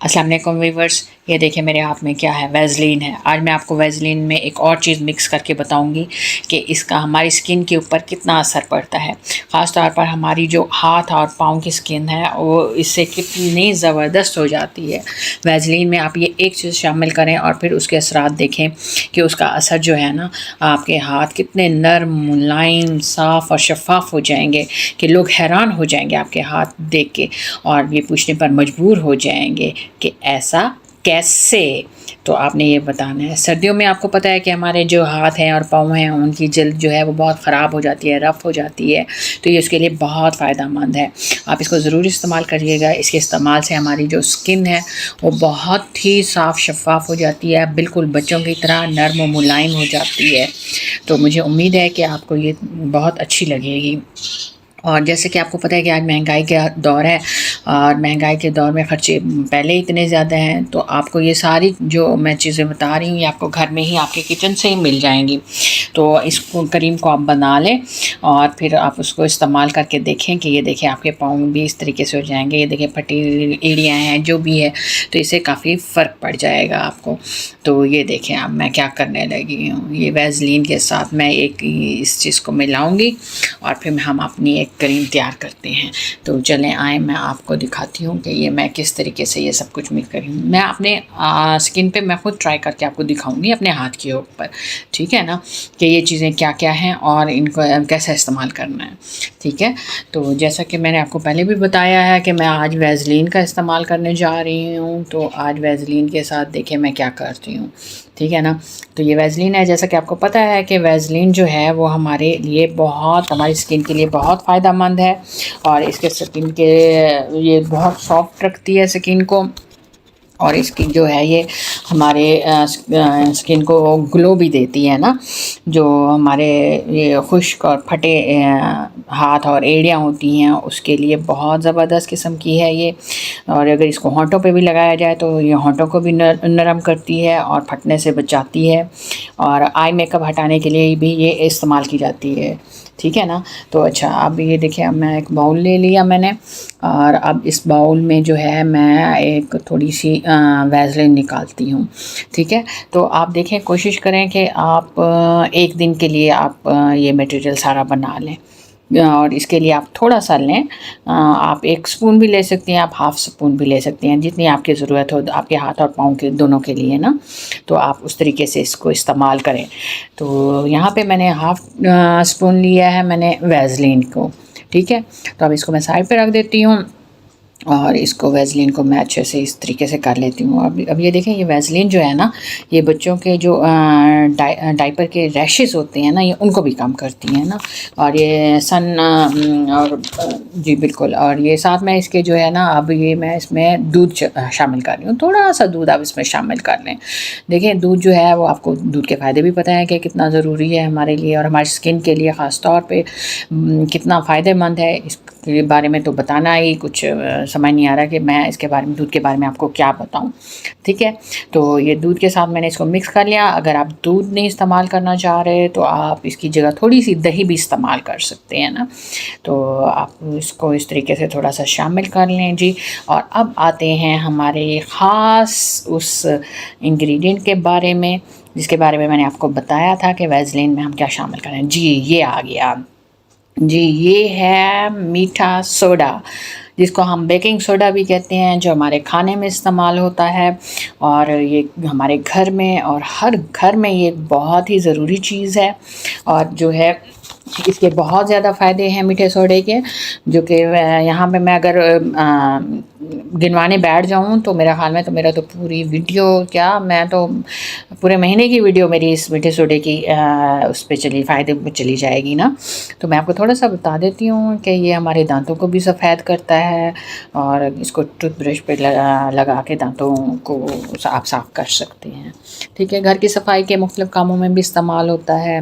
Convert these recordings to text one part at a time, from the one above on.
अस्सलाम वालेकुम व्यूवर्स, ये देखिए मेरे हाथ में क्या है, वैज़लीन है। आज मैं आपको वैज़लीन में एक और चीज़ मिक्स करके बताऊंगी कि इसका हमारी स्किन के ऊपर कितना असर पड़ता है। ख़ास तौर पर हमारी जो हाथ और पाँव की स्किन है वो इससे कितनी ज़बरदस्त हो जाती है। वैज़लीन में आप ये एक चीज़ शामिल करें और फिर उसके असरात देखें कि उसका असर जो है ना, आपके हाथ कितने नरम, मुलायम, साफ़ और शफ़ाफ़ हो जाएंगे कि लोग हैरान हो जाएंगे आपके हाथ देख के और ये पूछने पर मजबूर हो जाएंगे कि ऐसा कैसे। तो आपने ये बताना है। सर्दियों में आपको पता है कि हमारे जो हाथ हैं और पाँव हैं उनकी जल्द जो है वो बहुत ख़राब हो जाती है, रफ़ हो जाती है, तो ये उसके लिए बहुत फ़ायदेमंद है। आप इसको ज़रूर इस्तेमाल करिएगा। इसके इस्तेमाल से हमारी जो स्किन है वो बहुत ही साफ़ शफ़ाफ़ हो जाती है, बिल्कुल बच्चों की तरह नरम और मुलायम हो जाती है। तो मुझे उम्मीद है कि आपको ये बहुत अच्छी लगेगी। और जैसे कि आपको पता है कि आज महंगाई का दौर है और महंगाई के दौर में ख़र्चे पहले ही इतने ज़्यादा हैं, तो आपको ये सारी जो मैं चीज़ें बता रही हूँ ये आपको घर में ही, आपके किचन से ही मिल जाएंगी। तो इसको क्रीम को आप बना लें और फिर आप उसको इस्तेमाल करके देखें कि ये देखें आपके पाँव भी इस तरीके से हो जाएंगे। ये देखें फटी एड़ियाँ हैं जो भी है, तो इससे काफ़ी फ़र्क पड़ जाएगा आपको। तो ये देखें अब मैं क्या करने लगी हूँ, ये वैज़लीन के साथ मैं एक इस चीज़ को मिलाऊँगी और फिर हम अपनी एक क्रीम तैयार करते हैं। तो चलें आए, मैं आपको दिखाती हूँ कि ये मैं किस तरीके से ये सब कुछ मिक्स करी हूँ। मैं अपने स्किन पे मैं खुद ट्राई करके आपको दिखाऊंगी अपने हाथ के ऊपर, ठीक है ना, कि ये चीज़ें क्या क्या हैं और इनको कैसे इस्तेमाल करना है, ठीक है। तो जैसा कि मैंने आपको पहले भी बताया है कि मैं आज वैज़लीन का इस्तेमाल करने जा रही हूँ, तो आज वैज़लीन के साथ देखिए मैं क्या करती हूँ, ठीक है ना। तो ये वैज़लीन है, जैसा कि आपको पता है कि वैज़लीन जो है वो हमारे लिए बहुत, हमारी स्किन के लिए बहुत फ़ायदेमंद है और इसके स्किन के, ये बहुत सॉफ्ट रखती है स्किन को और इसकी जो है ये हमारे स्किन को ग्लो भी देती है ना। जो हमारे ये खुश्क और फटे हाथ और एड़ियाँ होती हैं उसके लिए बहुत ज़बरदस्त किस्म की है ये। और अगर इसको होंठों पे भी लगाया जाए तो ये होंठों को भी नरम करती है और फटने से बचाती है और आई मेकअप हटाने के लिए भी ये इस्तेमाल की जाती है, ठीक है ना। तो अच्छा, अब ये देखिए, अब मैं एक बाउल ले लिया मैंने और अब इस बाउल में जो है मैं एक थोड़ी सी वैज़लीन निकालती हूँ, ठीक है। तो आप देखें, कोशिश करें कि आप एक दिन के लिए आप ये मटेरियल सारा बना लें और इसके लिए आप थोड़ा सा लें। आप 1 स्पून भी ले सकती हैं, आप हाफ़ स्पून भी ले सकती हैं, जितनी आपकी ज़रूरत हो आपके हाथ और पाँव के दोनों के लिए ना। तो आप उस तरीके से इसको इस्तेमाल करें। तो यहाँ पे मैंने हाफ़ स्पून लिया है मैंने वैज़लीन को, ठीक है। तो अब इसको मैं साइड पे रख देती हूँ और इसको वैज़लीन को मैं अच्छे से इस तरीके से कर लेती हूँ। अब ये देखें, ये वैज़लीन जो है ना, ये बच्चों के जो डायपर के रैशेस होते हैं ना, ये उनको भी कम करती हैं ना। और ये और जी बिल्कुल। और ये साथ में इसके जो है ना, अब ये मैं इसमें दूध शामिल कर रही हूँ। थोड़ा सा दूध आप इसमें शामिल कर लें। देखिए, दूध जो है वो, आपको दूध के फ़ायदे भी पता है कि कितना ज़रूरी है हमारे लिए और हमारी स्किन के लिए ख़ास तौर पे कितना फ़ायदेमंद है, इसके बारे में तो बताना ही कुछ समझ नहीं आ रहा कि मैं इसके बारे में, दूध के बारे में आपको क्या बताऊँ, ठीक है। तो ये दूध के साथ मैंने इसको मिक्स कर लिया। अगर आप दूध नहीं इस्तेमाल करना चाह रहे तो आप इसकी जगह थोड़ी सी दही भी इस्तेमाल कर सकते हैं ना। तो आप इसको इस तरीके से थोड़ा सा शामिल कर लें जी। और अब आते हैं हमारे ख़ास उस इंग्रेडिएंट के बारे में जिसके बारे में मैंने आपको बताया था कि वैज़लीन में हम क्या शामिल करें। जी, ये आ गया जी, ये है मीठा सोडा, जिसको हम बेकिंग सोडा भी कहते हैं, जो हमारे खाने में इस्तेमाल होता है और ये हमारे घर में और हर घर में ये बहुत ही ज़रूरी चीज़ है। और जो है इसके बहुत ज़्यादा फ़ायदे हैं मीठे सोडे के, जो कि यहाँ पे मैं अगर गिनवाने बैठ जाऊँ तो मेरा ख़्याल में तो मेरा तो पूरी वीडियो, क्या मैं तो पूरे महीने की वीडियो मेरी इस मीठे सोडे की उस पे फ़ायदे पे चली जाएगी ना। तो मैं आपको थोड़ा सा बता देती हूँ कि ये हमारे दांतों को भी सफ़ेद करता है और इसको टूथब्रश पे लगा के दांतों को आप साफ़ कर सकते हैं, ठीक है। घर की सफाई के मुख्तलिफ़ कामों में भी इस्तेमाल होता है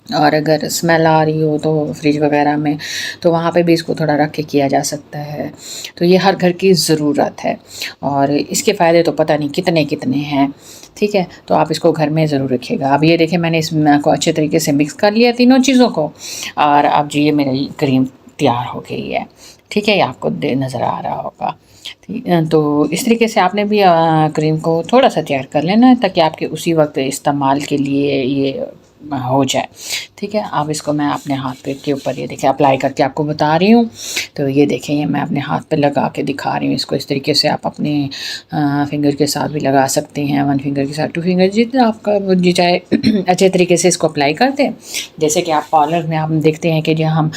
और अगर स्मेल आ रही हो तो फ्रिज वगैरह में, तो वहाँ पे भी इसको थोड़ा रख के किया जा सकता है। तो ये हर घर की ज़रूरत है और इसके फ़ायदे तो पता नहीं कितने कितने हैं, ठीक है। तो आप इसको घर में ज़रूर रखिएगा। अब ये देखिए, मैंने इसको अच्छे तरीके से मिक्स कर लिया तीनों चीज़ों को और अब जी ये मेरी क्रीम तैयार हो गई है, ठीक है। ये आपको नज़र आ रहा होगा। ठीक है, तो इस तरीके से आपने भी क्रीम को थोड़ा सा तैयार कर लेना है ताकि आपके उसी वक्त इस्तेमाल के लिए ये हो जाए। ठीक है, अब इसको मैं अपने हाथ पे के ऊपर ये देखिए अप्लाई करके आपको बता रही हूँ। तो ये देखें, ये मैं अपने हाथ पे लगा के दिखा रही हूँ इसको। इस तरीके से आप अपने फिंगर के साथ भी लगा सकते हैं, 1 फिंगर के साथ, 2 फिंगर, जितना आपका जी चाहे अच्छे तरीके से इसको अप्लाई कर दें। जैसे कि आप पार्लर में हम देखते हैं कि जब हम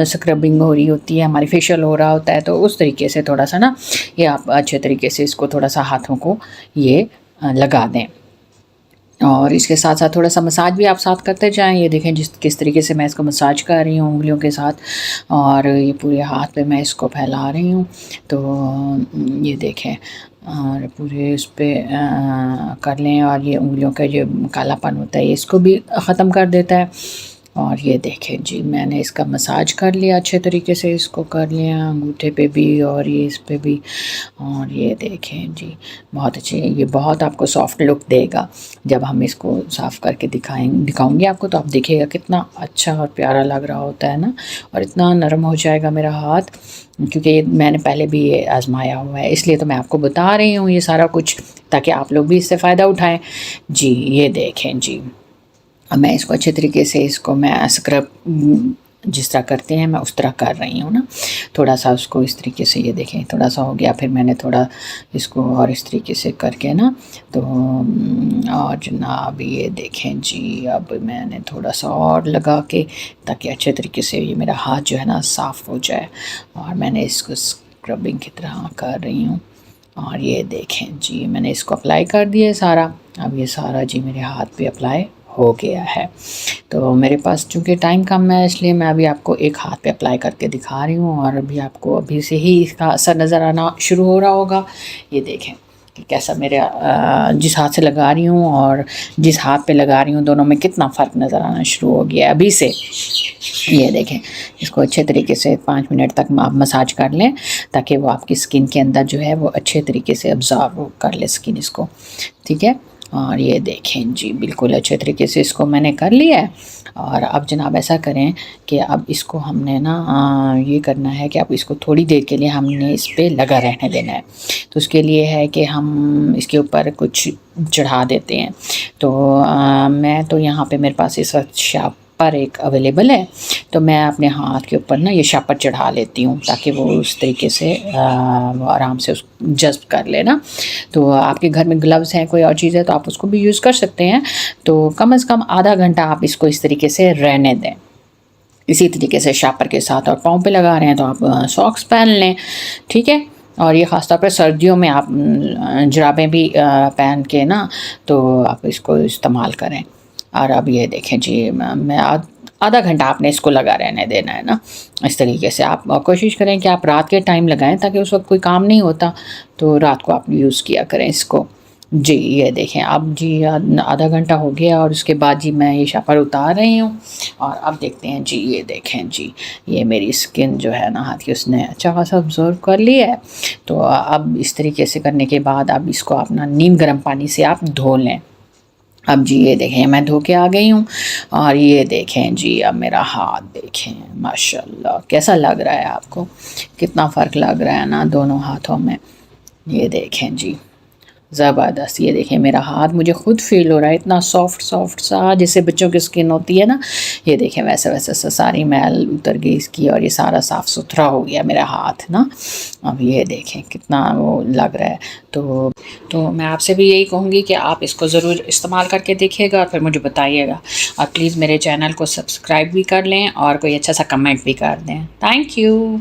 स्क्रबिंग हो रही होती है, हमारी फेशियल हो रहा होता है, तो उस तरीके से थोड़ा सा ना ये आप अच्छे तरीके से इसको थोड़ा सा हाथों को ये लगा दें। और इसके साथ साथ थोड़ा सा मसाज भी आप साथ करते जाएं। ये देखें किस तरीके से मैं इसको मसाज कर रही हूँ उंगलियों के साथ, और ये पूरे हाथ पे मैं इसको फैला रही हूँ। तो ये देखें, और पूरे उस पर कर लें, और ये उंगलियों का जो कालापन होता है इसको भी ख़त्म कर देता है। और ये देखें जी, मैंने इसका मसाज कर लिया अच्छे तरीके से, इसको कर लिया अंगूठे पे भी और ये इस पे भी। और ये देखें जी, बहुत अच्छे, ये बहुत आपको सॉफ्ट लुक देगा जब हम इसको साफ़ करके दिखाऊंगी आपको, तो आप देखिएगा कितना अच्छा और प्यारा लग रहा होता है ना। और इतना नरम हो जाएगा मेरा हाथ, क्योंकि मैंने पहले भी ये आजमाया हुआ है, इसलिए तो मैं आपको बता रही हूँ ये सारा कुछ, ताकि आप लोग भी इससे फ़ायदा उठाएं जी। ये देखें जी, अब मैं इसको अच्छे तरीके से इसको मैं स्क्रब जिस तरह करते हैं मैं उस तरह कर रही हूँ ना। थोड़ा सा उसको इस तरीके से, ये देखें थोड़ा सा हो गया, फिर मैंने थोड़ा इसको और इस तरीके से करके ना, तो और जनाब ये देखें जी, अब मैंने थोड़ा सा और लगा के, ताकि अच्छे तरीके से ये मेरा हाथ जो है ना साफ़ हो जाए। और मैंने इसको स्क्रबिंग की तरह कर रही हूँ। और ये देखें जी, मैंने इसको अप्लाई कर दिया सारा। अब ये सारा जी मेरे हाथ पे अप्लाई हो गया है। तो मेरे पास चूँकि टाइम कम है, इसलिए मैं अभी आपको एक हाथ पे अप्लाई करके दिखा रही हूँ, और अभी आपको अभी से ही इसका असर नज़र आना शुरू हो रहा होगा। ये देखें कि कैसा मेरे जिस हाथ से लगा रही हूँ और जिस हाथ पे लगा रही हूँ, दोनों में कितना फ़र्क नज़र आना शुरू हो गया है अभी से। ये देखें, इसको अच्छे तरीके से 5 मिनट तक आप मसाज कर लें, ताकि वो आपकी स्किन के अंदर जो है वो अच्छे तरीके से अब्ज़ॉर्ब कर ले स्किन इसको। ठीक है, और ये देखें जी, बिल्कुल अच्छे तरीके से इसको मैंने कर लिया है। और अब जनाब ऐसा करें कि अब इसको हमने ना ये करना है कि अब इसको थोड़ी देर के लिए हमने इस पर लगा रहने देना है। तो उसके लिए है कि हम इसके ऊपर कुछ चढ़ा देते हैं। तो मैं तो यहाँ पे मेरे पास इस वक्त शापर एक अवेलेबल है, तो मैं अपने हाथ के ऊपर ना ये शापर चढ़ा लेती हूँ, ताकि वो उस तरीके से वो आराम से उस जज्ब कर ले ना। तो आपके घर में ग्लव्स हैं, कोई और चीज़ है तो आप उसको भी यूज़ कर सकते हैं। तो कम से कम आधा घंटा आप इसको इस तरीके से रहने दें, इसी तरीके से शापर के साथ। और पाँव पे लगा रहे हैं तो आप सॉक्स पहन लें। ठीक है, और ये ख़ास तौर पर सर्दियों में आप जुराबें भी पहन के ना, तो आप इसको इस्तेमाल करें। और अब ये देखें जी, मैं आधा घंटा आपने इसको लगा रहने देना है ना। इस तरीके से आप कोशिश करें कि आप रात के टाइम लगाएं, ताकि उस वक्त कोई काम नहीं होता, तो रात को आप यूज़ किया करें इसको जी। ये देखें, अब जी आधा घंटा हो गया, और उसके बाद जी मैं ये शापर उतार रही हूँ। और अब देखते हैं जी, ये देखें जी, ये मेरी स्किन जो है ना हाथ की, उसने अच्छा खासा ऑब्जर्व कर लिया है। तो अब इस तरीके से करने के बाद अब इसको अपना नीम गर्म पानी से आप धो लें। अब जी ये देखें, मैं धो के आ गई हूँ। और ये देखें जी, अब मेरा हाथ देखें, माशाल्लाह कैसा लग रहा है आपको, कितना फ़र्क लग रहा है ना दोनों हाथों में। ये देखें जी, ज़बरदस्त। ये देखें मेरा हाथ, मुझे खुद फील हो रहा है इतना सॉफ्ट सॉफ्ट सा, जैसे बच्चों की स्किन होती है ना। ये देखें वैसे वैसे सारी मैल उतर गई इसकी, और ये सारा साफ़ सुथरा हो गया मेरा हाथ ना। अब ये देखें कितना वो लग रहा है। तो मैं आपसे भी यही कहूँगी कि आप इसको ज़रूर इस्तेमाल करके देखिएगा और फिर मुझे बताइएगा। और प्लीज़ मेरे चैनल को सब्सक्राइब भी कर लें और कोई अच्छा सा कमेंट भी कर दें। Thank you.